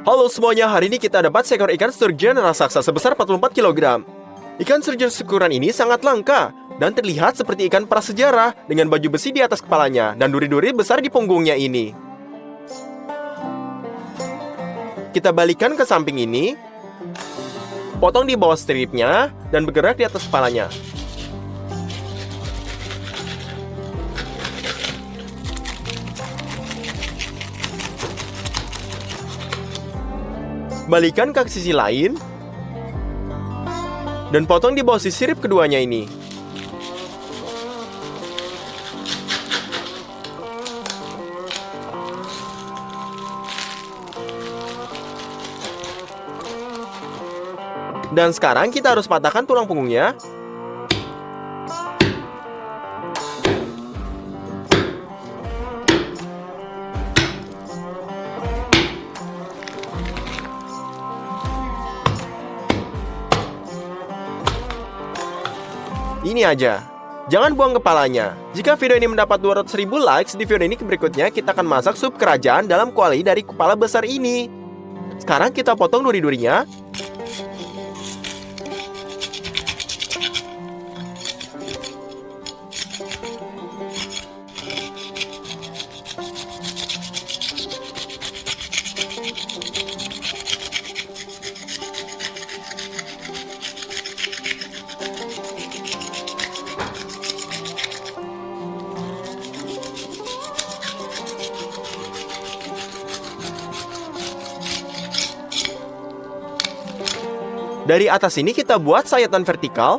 Halo semuanya, hari ini kita dapat seekor ikan sturgeon raksasa sebesar 44 kg. Ikan sturgeon ukuran ini sangat langka dan terlihat seperti ikan prasejarah dengan baju besi di atas kepalanya dan duri-duri besar di punggungnya ini. Kita balikkan ke samping ini, potong di bawah stripnya dan bergerak di atas kepalanya. Balikan ke sisi lain dan potong di bawah sisi rib keduanya ini. Dan sekarang kita harus patahkan tulang punggungnya. Ini aja. Jangan buang kepalanya. Jika video ini mendapat 200.000 likes, di video ini berikutnya kita akan masak sup kerajaan dalam kuali dari kepala besar ini. Sekarang kita potong duri-durinya. Dari atas ini kita buat sayatan vertikal.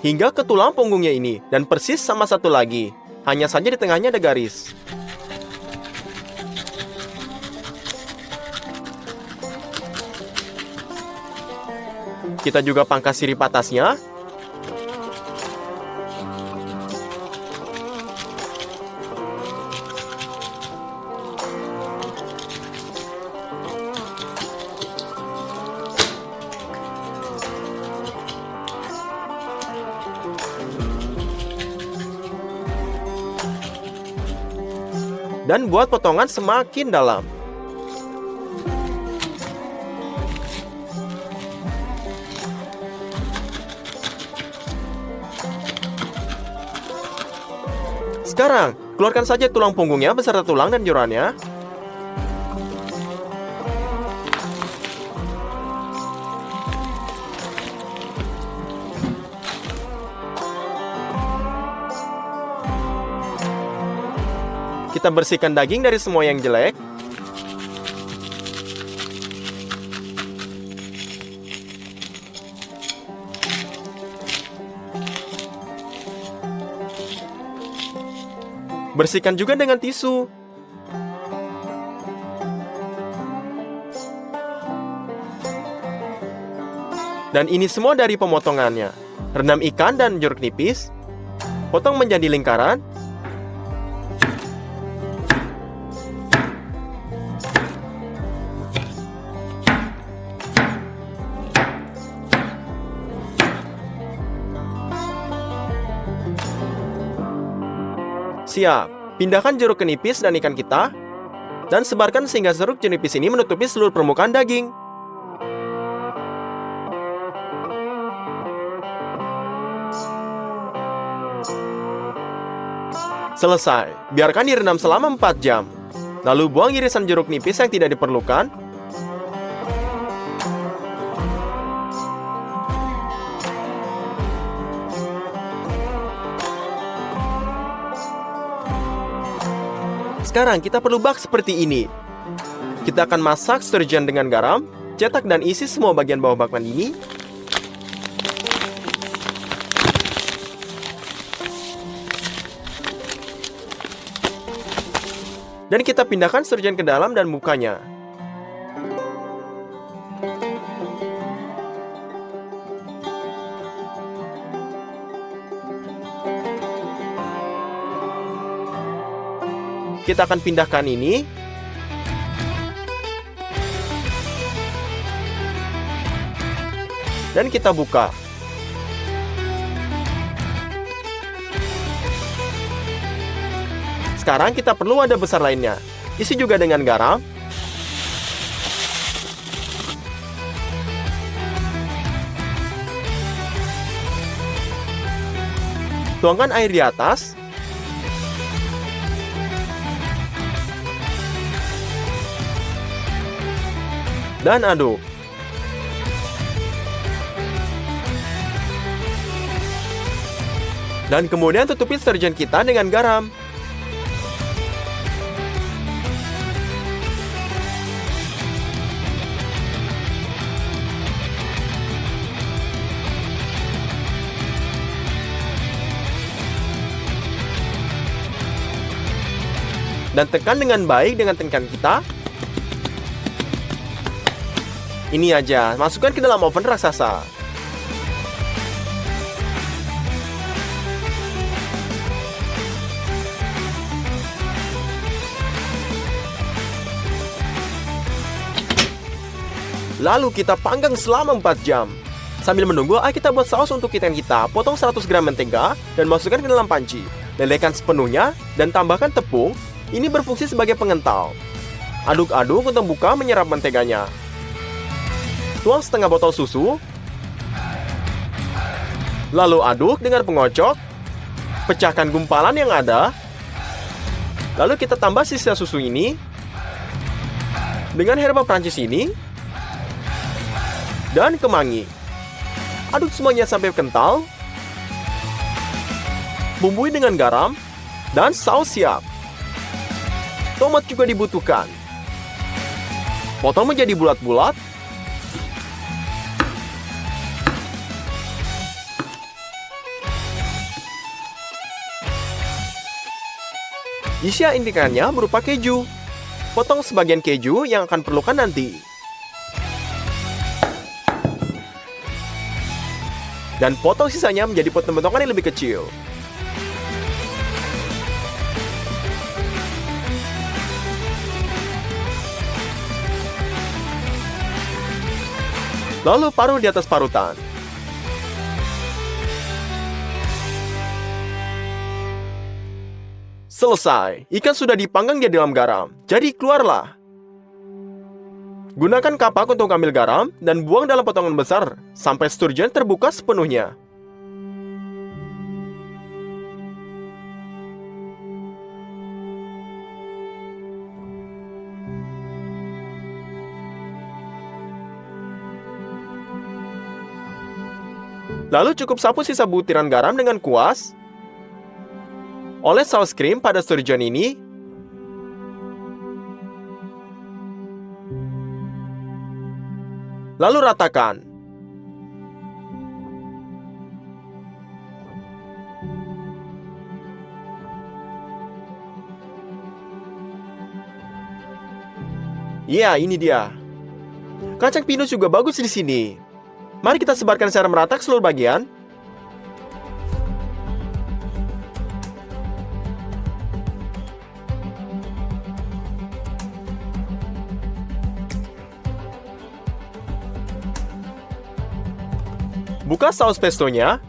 Hingga ke tulang punggungnya ini, dan persis sama satu lagi. Hanya saja di tengahnya ada garis. Kita juga pangkas sirip atasnya. Dan buat potongan semakin dalam. Sekarang, keluarkan saja tulang punggungnya beserta tulang dan jeroannya. Kita bersihkan daging dari semua yang jelek. Bersihkan juga dengan tisu. Dan ini semua dari pemotongannya. Rendam ikan dan jeruk nipis. Potong menjadi lingkaran. Siap, pindahkan jeruk ke nipis dan ikan kita, dan sebarkan sehingga jeruk nipis ini menutupi seluruh permukaan daging. Selesai, biarkan direndam selama 4 jam. Lalu buang irisan jeruk nipis yang tidak diperlukan. Sekarang kita perlu bak seperti ini. Kita akan masak sturgeon dengan garam, cetak dan isi semua bagian bawah bakwan ini. Dan kita pindahkan sturgeon ke dalam dan mukanya. Kita akan pindahkan ini. Dan kita buka. Sekarang kita perlu wadah besar lainnya. Isi juga dengan garam. Tuangkan air di atas. Dan aduk. Dan kemudian tutupi sturgeon kita dengan garam. Dan tekan dengan baik dengan tekan kita. Ini aja, masukkan ke dalam oven raksasa. Lalu kita panggang selama 4 jam. Sambil menunggu, ayo kita buat saus untuk ikan kita. Potong 100 gram mentega dan masukkan ke dalam panci. Lelehkan sepenuhnya dan tambahkan tepung. Ini berfungsi sebagai pengental. Aduk-aduk untuk buka menyerap menteganya. Tuang setengah botol susu. Lalu aduk dengan pengocok. Pecahkan gumpalan yang ada. Lalu kita tambah sisa susu ini dengan herba Prancis ini dan kemangi. Aduk semuanya sampai kental. Bumbui dengan garam dan saus siap. Tomat juga dibutuhkan. Potong menjadi bulat-bulat. Isi intikannya berupa keju. Potong sebagian keju yang akan perlukan nanti. Dan potong sisanya menjadi potongan yang lebih kecil. Lalu paruh di atas parutan. Selesai, ikan sudah dipanggang di dalam garam. Jadi keluarlah. Gunakan kapak untuk ambil garam dan buang dalam potongan besar sampai sturgeon terbuka sepenuhnya. Lalu cukup sapu sisa butiran garam dengan kuas. Oles saus krim pada sturgeon ini. Lalu ratakan. Ya, ini dia. Kacang pinus juga bagus di sini. Mari kita sebarkan secara merata ke seluruh bagian. Buka saus pestonya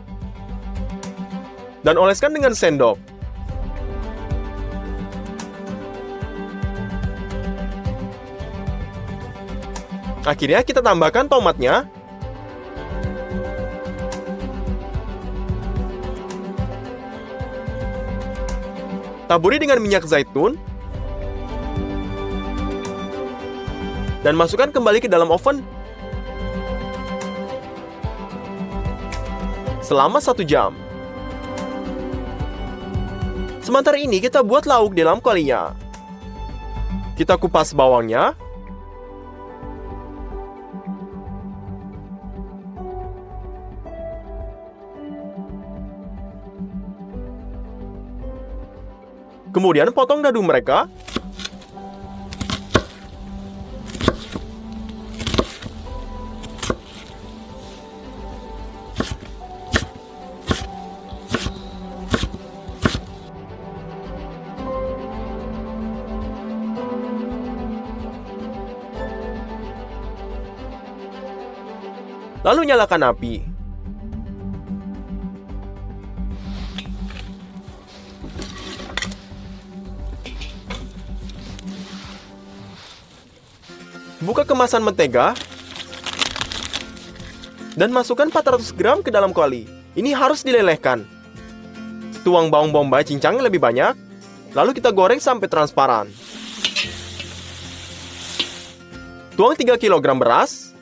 dan oleskan dengan sendok. Akhirnya kita tambahkan tomatnya. Taburi dengan minyak zaitun. Dan masukkan kembali ke dalam oven. Selama 1 jam. Sementara ini kita buat lauk di dalam kualinya. Kita kupas bawangnya. Kemudian potong dadu mereka. Lalu nyalakan api. Buka kemasan mentega dan masukkan 400 gram ke dalam kuali. Ini harus dilelehkan. Tuang bawang bombay cincang lebih banyak, lalu kita goreng sampai transparan. Tuang 3 kg beras.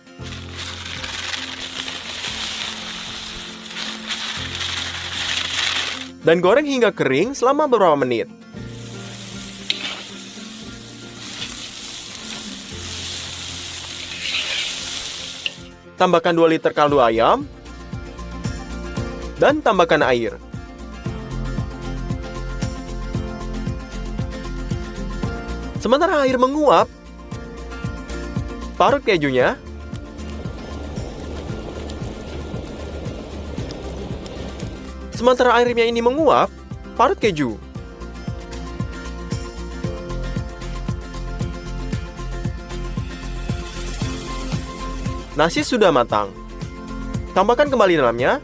Dan goreng hingga kering selama beberapa menit. Tambahkan 2 liter kaldu ayam. Dan tambahkan air. Sementara air menguap, parut kejunya. Sementara airnya ini menguap, parut keju. Nasi sudah matang. Tambahkan kembali dalamnya.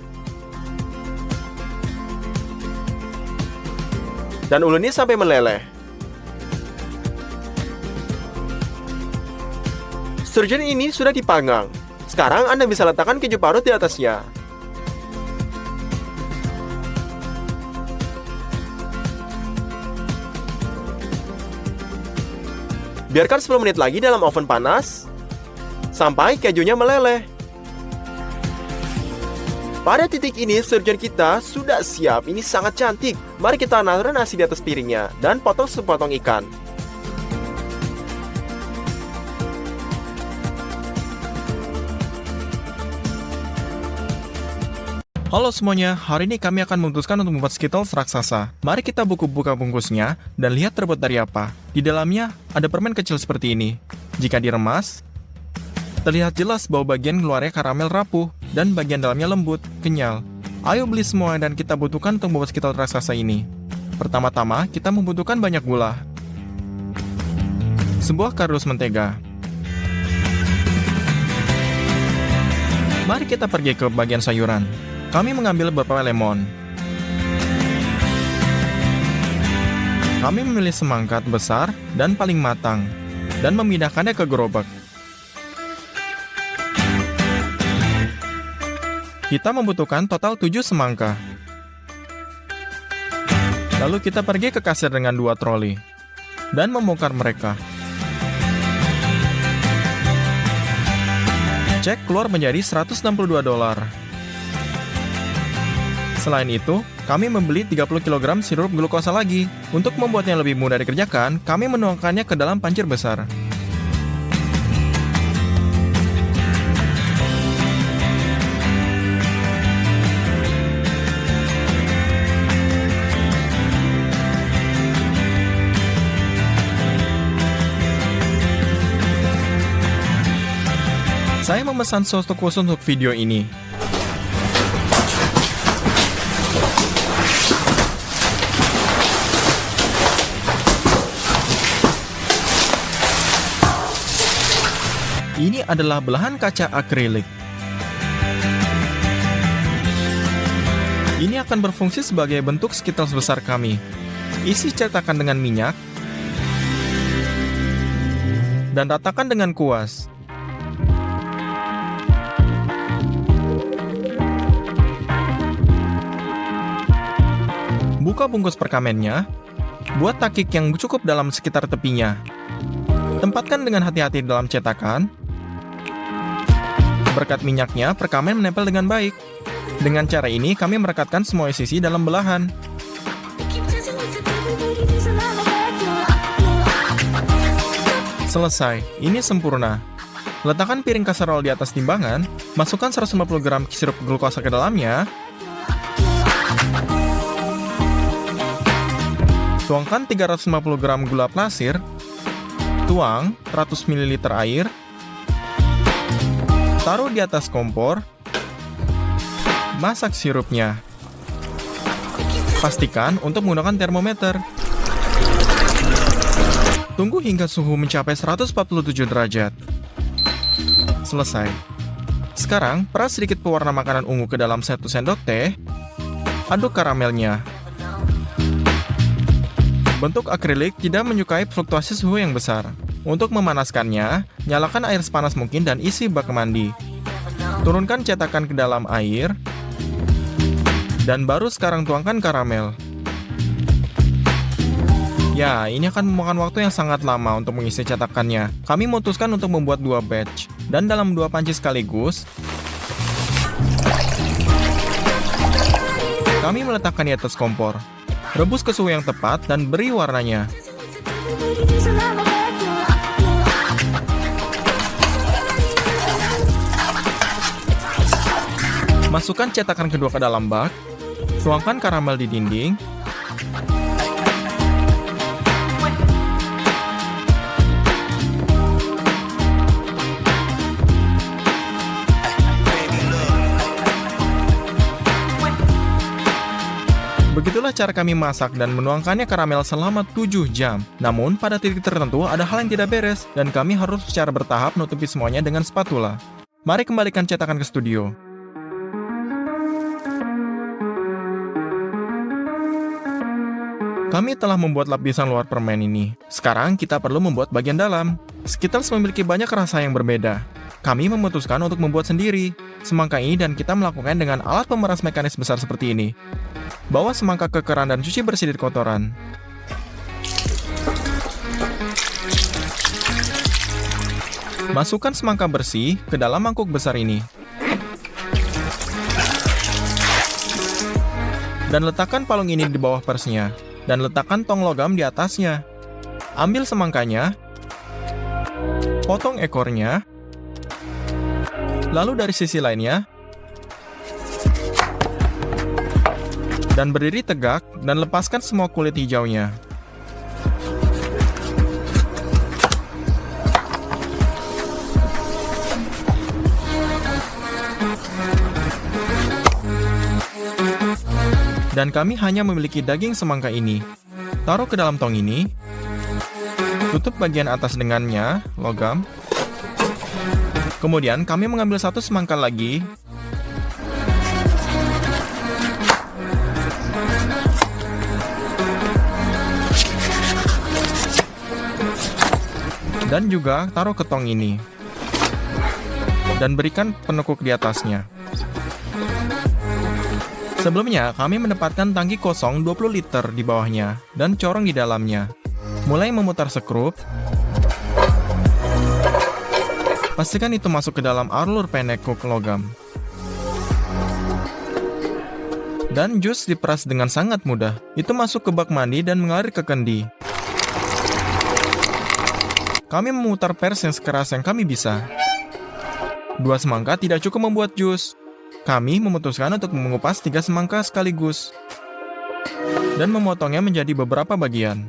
Dan uleni sampai meleleh. Sturgeon ini sudah dipanggang. Sekarang Anda bisa letakkan keju parut di atasnya. Biarkan 10 menit lagi dalam oven panas sampai kejunya meleleh. Pada titik ini, sturgeon kita sudah siap. Ini sangat cantik. Mari kita naruh nasi di atas piringnya dan potong sepotong ikan. Halo semuanya, hari ini kami akan memutuskan untuk membuat Skittles raksasa. Mari kita buka bungkusnya dan lihat terbuat dari apa. Di dalamnya ada permen kecil seperti ini. Jika diremas, terlihat jelas bahwa bagian luarnya karamel rapuh dan bagian dalamnya lembut, kenyal. Ayo beli semua dan kita butuhkan untuk membuat Skittles raksasa ini. Pertama-tama, kita membutuhkan banyak gula. Sebuah kardus mentega. Mari kita pergi ke bagian sayuran. Kami mengambil beberapa lemon. Kami memilih semangkat besar dan paling matang, dan memindahkannya ke gerobak. Kita membutuhkan total 7 semangka. Lalu kita pergi ke kasir dengan 2 troli, dan membongkar mereka. Cek keluar menjadi $162. Selain itu, kami membeli 30 kg sirup glukosa lagi. Untuk membuatnya lebih mudah dikerjakan, kami menuangkannya ke dalam pancir besar. Saya memesan sos khusus untuk video ini. Ini adalah belahan kaca akrilik. Ini akan berfungsi sebagai bentuk Skittles besar kami. Isi cetakan dengan minyak dan ratakan dengan kuas. Buka bungkus perkamennya. Buat takik yang cukup dalam sekitar tepinya. Tempatkan dengan hati-hati dalam cetakan. Berkat minyaknya, perkamen menempel dengan baik. Dengan cara ini, kami merekatkan semua sisi dalam belahan. Selesai, ini sempurna. Letakkan piring kaserol di atas timbangan, masukkan 150 gram sirup glukosa ke dalamnya. Tuangkan 350 gram gula pasir. Tuang 100 ml air. Taruh di atas kompor. Masak sirupnya. Pastikan untuk menggunakan termometer. Tunggu hingga suhu mencapai 147 derajat. Selesai. Sekarang, peras sedikit pewarna makanan ungu ke dalam 1 sendok teh. Aduk karamelnya. Bentuk akrilik tidak menyukai fluktuasi suhu yang besar. Untuk memanaskannya, nyalakan air sepanas mungkin dan isi bak mandi. Turunkan cetakan ke dalam air. Dan baru sekarang tuangkan karamel. Ya, ini akan memakan waktu yang sangat lama untuk mengisi cetakannya. Kami memutuskan untuk membuat 2 batch. Dan dalam 2 panci sekaligus, kami meletakkan di atas kompor. Rebus ke suhu yang tepat dan beri warnanya. Masukkan cetakan kedua ke dalam bak. Tuangkan karamel di dinding. Begitulah cara kami masak dan menuangkannya karamel selama 7 jam. Namun, pada titik tertentu ada hal yang tidak beres, dan kami harus secara bertahap menutupi semuanya dengan spatula. Mari kembalikan cetakan ke studio. Kami telah membuat lapisan luar permen ini. Sekarang kita perlu membuat bagian dalam. Skittles memiliki banyak rasa yang berbeda. Kami memutuskan untuk membuat sendiri semangka ini dan kita melakukan dengan alat pemeras mekanis besar seperti ini. Bawa semangka ke keran dan cuci bersih dari kotoran. Masukkan semangka bersih ke dalam mangkuk besar ini. Dan letakkan palung ini di bawah persnya. Dan letakkan tong logam di atasnya. Ambil semangkanya. Potong ekornya. Lalu dari sisi lainnya. Dan berdiri tegak dan lepaskan semua kulit hijaunya. Dan kami hanya memiliki daging semangka ini. Taruh ke dalam tong ini. Tutup bagian atas dengannya, logam. Kemudian kami mengambil 1 semangka lagi. Dan juga taruh ke tong ini. Dan berikan penekuk di atasnya. Sebelumnya, kami menempatkan tangki kosong 20 liter di bawahnya dan corong di dalamnya. Mulai memutar sekrup. Pastikan itu masuk ke dalam alur penekuk logam. Dan jus diperas dengan sangat mudah. Itu masuk ke bak mandi dan mengalir ke kendi. Kami memutar pers yang sekeras yang kami bisa. 2 semangka tidak cukup membuat jus. Kami memutuskan untuk mengupas 3 semangka sekaligus. Dan memotongnya menjadi beberapa bagian.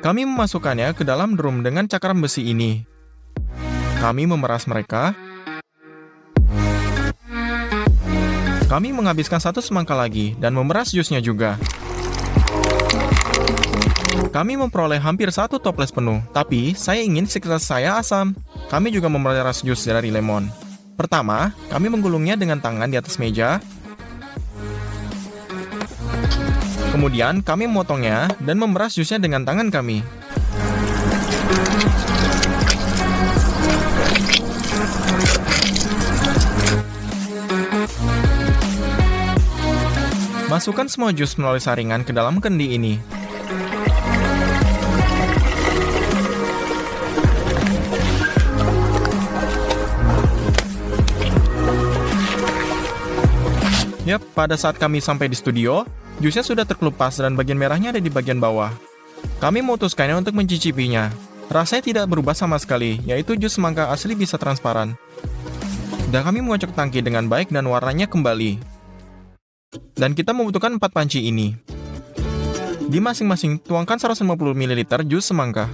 Kami memasukkannya ke dalam drum dengan cakaram besi ini. Kami memeras mereka. Kami menghabiskan 1 semangka lagi dan memeras jusnya juga. Kami memperoleh hampir 1 toples penuh, tapi saya ingin sekitar saya asam. Kami juga memeras jus dari lemon. Pertama, kami menggulungnya dengan tangan di atas meja. Kemudian, kami memotongnya dan memeras jusnya dengan tangan kami. Masukkan semua jus melalui saringan ke dalam kendi ini. Yap, pada saat kami sampai di studio, jusnya sudah terkelupas dan bagian merahnya ada di bagian bawah. Kami memutuskannya untuk mencicipinya. Rasanya tidak berubah sama sekali, yaitu jus semangka asli bisa transparan. Dan kami mengocok tangki dengan baik dan warnanya kembali. Dan kita membutuhkan 4 panci ini. Di masing-masing tuangkan 150 ml jus semangka.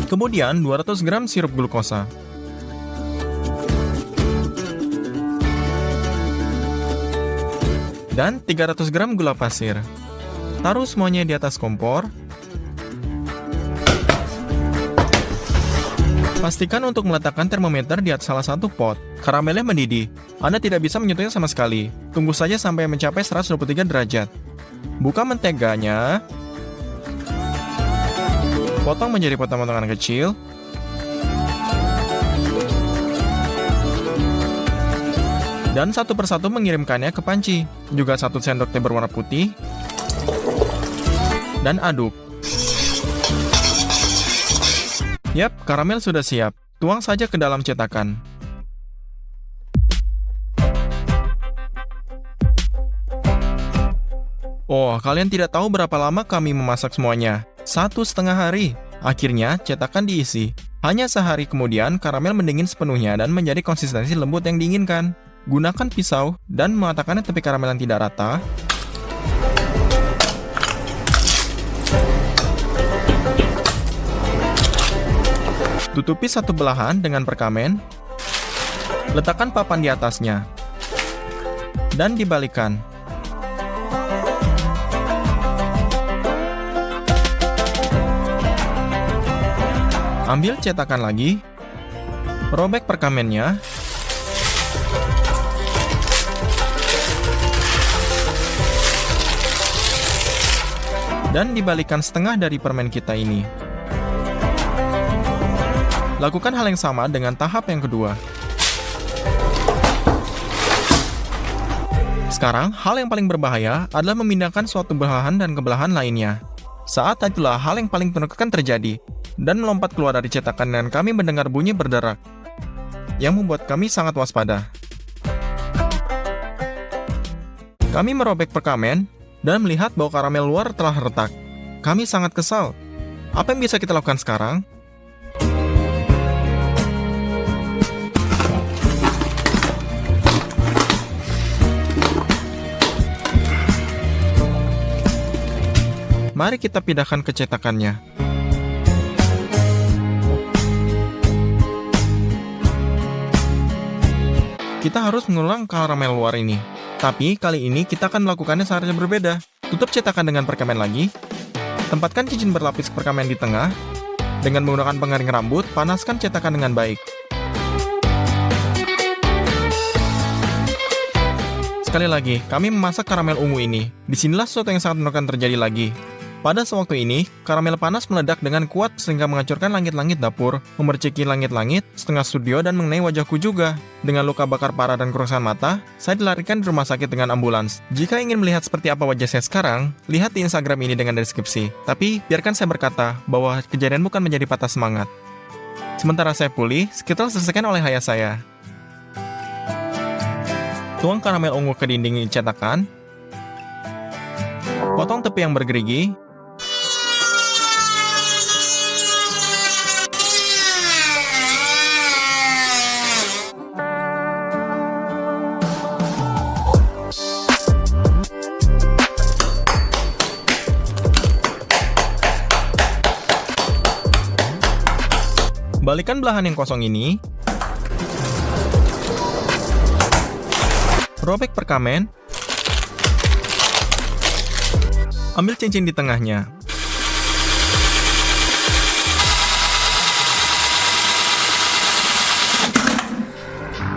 Kemudian 200 gram sirup glukosa. dan 300 gram gula pasir. Taruh semuanya di atas kompor. Pastikan untuk meletakkan termometer di atas salah satu pot. Karamelnya mendidih. Anda tidak bisa menyentuhnya sama sekali. Tunggu saja sampai mencapai 123 derajat. Buka menteganya. Potong menjadi potongan-potongan kecil. Dan satu persatu mengirimkannya ke panci. Juga 1 sendok teh berwarna putih. Dan aduk. Yap, karamel sudah siap. Tuang saja ke dalam cetakan. Oh, kalian tidak tahu berapa lama kami memasak semuanya. 1,5 hari. Akhirnya, cetakan diisi. Hanya sehari kemudian, karamel mendingin sepenuhnya dan menjadi konsistensi lembut yang diinginkan. Gunakan pisau dan mengatakannya tepi karamel yang tidak rata. Tutupi satu belahan dengan perkamen. Letakkan papan di atasnya. Dan dibalikan. Ambil cetakan lagi. Robek perkamennya. Dan dibalikan setengah dari permen kita ini. Lakukan hal yang sama dengan tahap yang kedua. Sekarang, hal yang paling berbahaya adalah memindahkan suatu belahan dan ke belahan lainnya. Saat itulah hal yang paling menakutkan terjadi, dan melompat keluar dari cetakan dan kami mendengar bunyi berderak, yang membuat kami sangat waspada. Kami merobek perkamen, dan melihat bahwa karamel luar telah retak. Kami sangat kesal. Apa yang bisa kita lakukan sekarang? Mari kita pindahkan ke cetakannya. Kita harus mengulang karamel luar ini. Tapi kali ini kita akan melakukannya secara berbeda. Tutup cetakan dengan perkamen lagi. Tempatkan cincin berlapis perkamen di tengah. Dengan menggunakan pengering rambut, panaskan cetakan dengan baik. Sekali lagi, kami memasak karamel ungu ini. Disinilah sesuatu yang sangat menakutkan terjadi lagi. Pada sewaktu ini, karamel panas meledak dengan kuat sehingga menghancurkan langit-langit dapur, memerciki langit-langit, setengah studio, dan mengenai wajahku juga. Dengan luka bakar parah dan kerusakan mata, saya dilarikan di rumah sakit dengan ambulans. Jika ingin melihat seperti apa wajah saya sekarang, lihat di Instagram ini dengan deskripsi. Tapi, biarkan saya berkata bahwa kejadian bukan menjadi patah semangat. Sementara saya pulih, skittles diselesaikan oleh ayah saya. Tuang karamel ungu ke dinding cetakan. Potong tepi yang bergerigi. Balikan belahan yang kosong ini. Robek perkamen. Ambil cincin di tengahnya.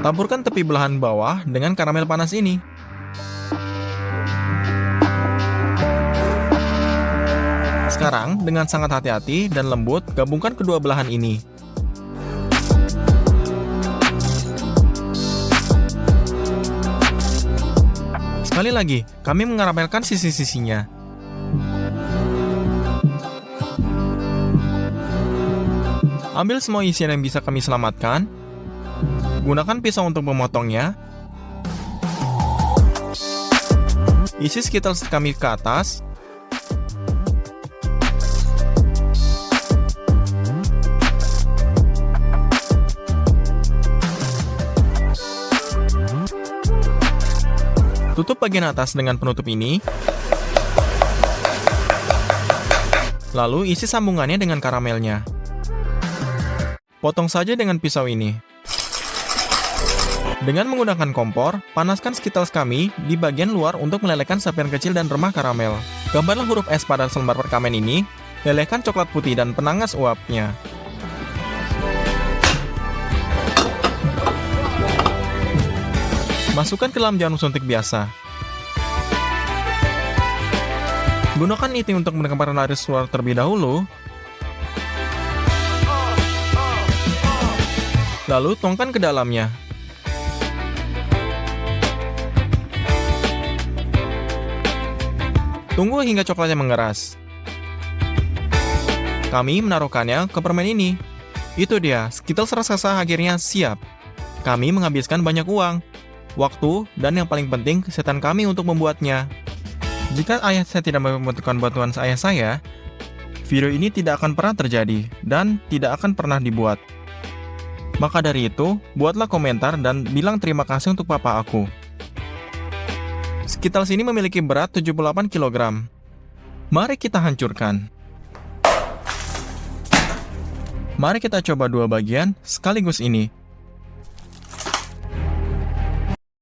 Taburkan tepi belahan bawah dengan karamel panas ini. Sekarang, dengan sangat hati-hati dan lembut, gabungkan kedua belahan ini. Sekali lagi, kami mengaramelkan sisi-sisinya. Ambil semua isian yang bisa kami selamatkan. Gunakan pisau untuk memotongnya. Isi skittles kami ke atas. Tutup bagian atas dengan penutup ini. Lalu isi sambungannya dengan karamelnya. Potong saja dengan pisau ini. Dengan menggunakan kompor, panaskan Skittles kami di bagian luar untuk melelehkan sapian kecil dan remah karamel. Gambarlah huruf S pada selembar perkamen ini, lelehkan coklat putih dan penangas uapnya. Masukkan ke dalam jarum suntik biasa. Gunakan ini untuk menekan laris keluar terlebih dahulu. Lalu tuangkan ke dalamnya. Tunggu hingga coklatnya mengeras. Kami menaruhkannya ke permen ini. Itu dia, Skittles raksasa akhirnya siap. Kami menghabiskan banyak uang, waktu, dan yang paling penting, kesehatan kami untuk membuatnya. Jika ayah saya tidak membutuhkan bantuan ayah saya, video ini tidak akan pernah terjadi, dan tidak akan pernah dibuat. Maka dari itu, buatlah komentar dan bilang terima kasih untuk papa aku. Skittles ini memiliki berat 78 kg. Mari kita hancurkan. Mari kita coba dua bagian sekaligus ini.